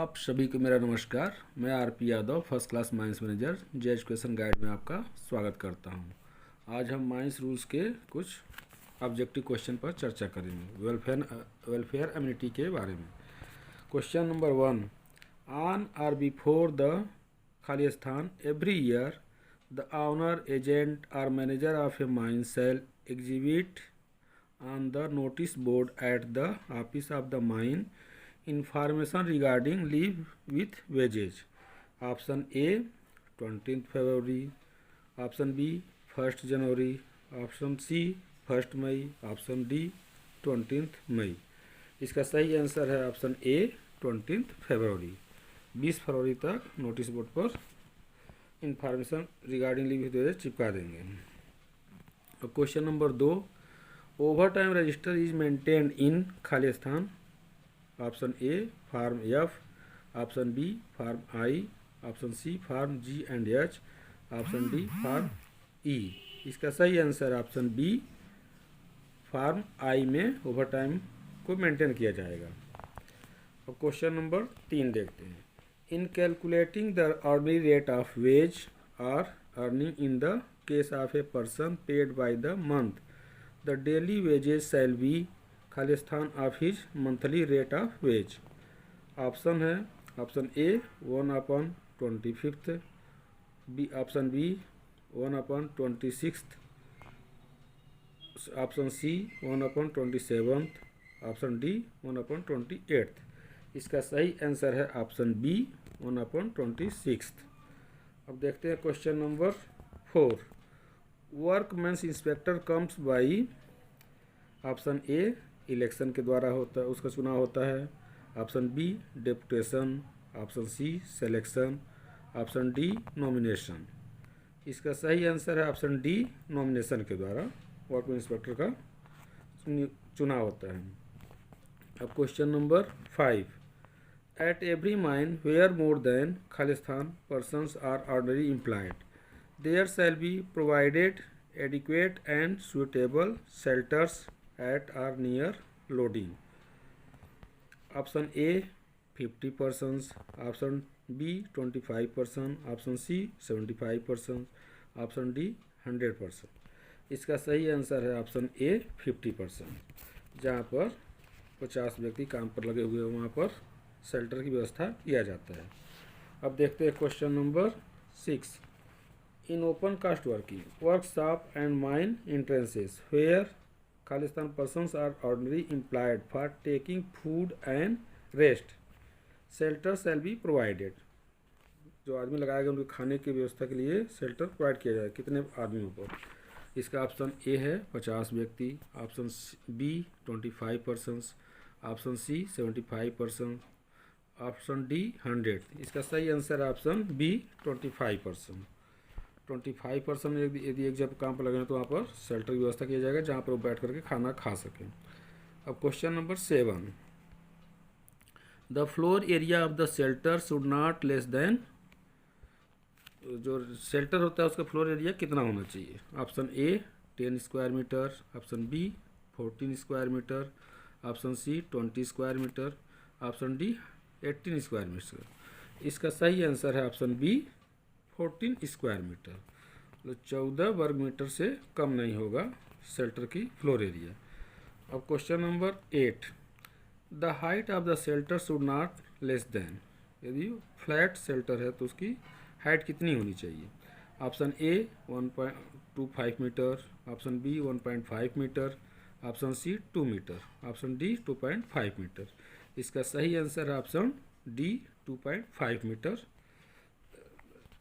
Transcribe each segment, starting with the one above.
आप सभी को मेरा नमस्कार। मैं RP Yadav first class mines manager J education guide में आपका स्वागत करता हूं। आज हम माइंस रूल्स के कुछ ऑब्जेक्टिव क्वेश्चन पर चर्चा करेंगे। वेलफेयर एमिनिटी के बारे में। Question number 1, on or before the खाली स्थान every year the owner agent और manager of a mine shall exhibit on the notice board at the office of the mine information regarding leave with wages. Option A 20th February, option B 1st January, option C 1st May, option D 20th मई। इसका सही answer है option ए 20th फरवरी। 20 फरवरी तक notice board पर information regarding leave with wages चिपका देंगे। और question number 2, overtime register is maintained in खाली स्थान। Option A form F, option B form I, option C form G and H, option D form E. इसका सही answer option B form I में over time को maintain किया जाएगा। अब question number 3 देखते हैं। In calculating the ordinary rate of wage और earning in the case of a person paid by the month the daily wages shall be खाली स्थान of his monthly rate of wage। Option है option A 1/25, B option B 1/26, option C 1/27, option D 1/28। इसका सही answer है option B 1/26। अब देखते हैं question number 4, workman's inspector comes by. Option A election के द्वारा होता है, उसका चुनाव होता है, option B deputation, option C selection, option D nomination. इसका सही आंसर है ऑप्शन डी नॉमिनेशन के द्वारा वर्कमैन इंस्पेक्टर का चुनाव होता है। अब question number 5, at every mine where more than खाली स्थान persons are ordinary employed there shall be provided adequate and suitable shelters at or near loading। Option A 50%, option B 25%, option C 75%, option D 100%। इसका सही answer है option A 50%। जहाँ पर 50 व्यक्ति काम पर लगे हुए हैं वहाँ पर शेल्टर की व्यवस्था किया जाता है। अब देखते हैं question number 6, in open cast working workshop and mine entrances where Khalistan persons are ordinarily employed for taking food and rest shelter shall be provided। जो आदमी लगाए गए उनके खाने की व्यवस्था के लिए शेल्टर प्रोवाइड किया जाए। कितने आदमियों पर? इसका ऑप्शन ए है 50 व्यक्ति, option B 25%, option C 75%, option D 100। इसका सही आंसर है ऑप्शन बी 25%। 25% यदि एक जब काम पर लगे तो वहाँ पर शेल्टर की व्यवस्था किया जाएगा जहाँ पर वो बैठ करके खाना खा सकें। अब question number 7, the floor area of the shelter should not less than. जो शेल्टर होता है उसका फ्लोर एरिया कितना होना चाहिए? Option A 10 square metre, option B 14 square metre, option C 20 square metre, option D 18 square metre. इसका सही answer है ऑप्शन बी 14 स्क्वायर मीटर। तो 14 वर्ग मीटर से कम नहीं होगा शेल्टर की फ्लोर एरिया। अब question number 8, the height of the shelter should not less than. यदि फ्लैट शेल्टर है तो उसकी हाइट कितनी होनी चाहिए? Option A 1.25 metre, option B 1.5 metre, option C 2 metre, option D 2.5 metre. इसका सही आंसर है option D 2.5 metre.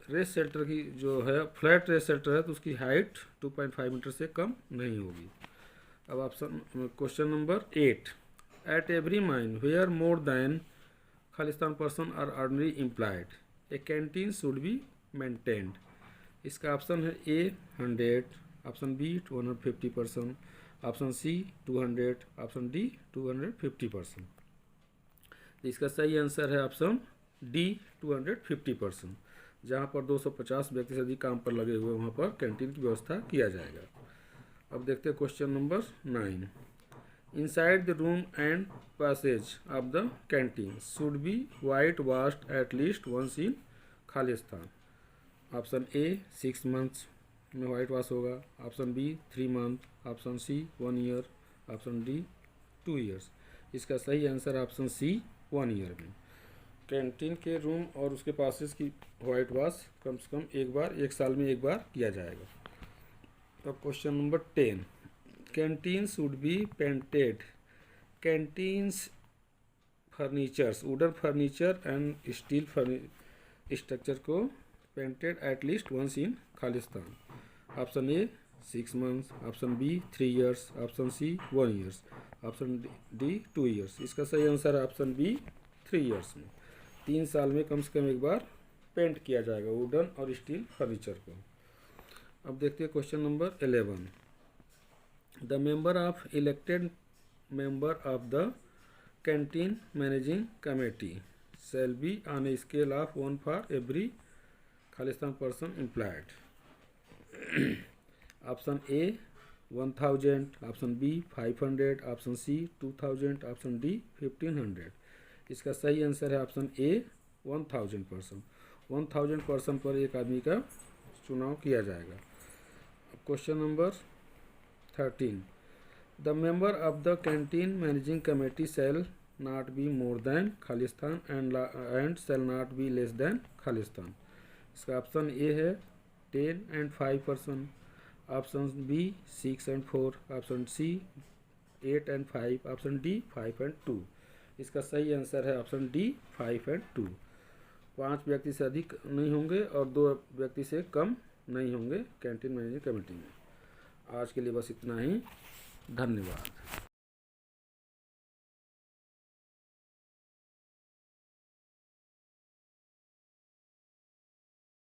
Rest shelter की जो है फ्लैट रेस शेल्टर है तो उसकी हाइट 2.5 मीटर से कम नहीं होगी। अब option question number 8, at every mine where more than खालिस्तान person are ordinary employed a canteen should be maintained. इसका ऑप्शन है A 100, option B 250%, option C 200, option D 250%। इसका सही आंसर है ऑप्शन डी 250%। जहाँ पर 250 व्यक्ति से अधिक काम पर लगे हुए वहाँ पर कैंटीन की व्यवस्था किया जाएगा। अब देखते हैं question number 9, Inside the room and passage of the canteen should be whitewashed at least once in खालिस्तान। ऑप्शन ए 6 मंथ्स में वाइट वॉश होगा, option B 3 month, option C 1 year, option D 2 years. इसका सही answer option C 1 year में। Canteen के room और उसके passes की वाइट वॉश कम से कम एक बार, 1 साल में एक बार किया जाएगा। अब question number 10, canteen should be painted. Canteens furnitures, wooden furniture and steel structure को painted at least once in खालिस्तान। Option A 6 months, option B 3 years, option C 1 years, option D 2 years. इसका सही आंसर है option B 3 years में। 3 साल में कम से कम एक बार पेंट किया जाएगा वुडन और स्टील फर्नीचर को। अब देखते हैं question number 11, the member of elected member of the canteen managing committee shall be on a scale of 1 for every खालिस्तान person employed। Option A 1000, option B 500, option C 2000, option D 1500। इसका सही answer है option A 1000 person. 1000 person पर एक आदमी का चुनाव किया जाएगा। Question number 13, the member of the canteen managing committee shall not be more than खालिस्तान and shall not be less than खालिस्तान। इसका ऑप्शन ए है 10 and 5%, option B 6 and 4, option C 8 and 5, option D 5 and 2। इसका सही answer है option D 5 and 2। 5 व्यक्ति से अधिक नहीं होंगे और 2 व्यक्ति से कम नहीं होंगे कैंटीन मैनेजिंग कमेटी में। आज के लिए बस इतना ही, धन्यवाद।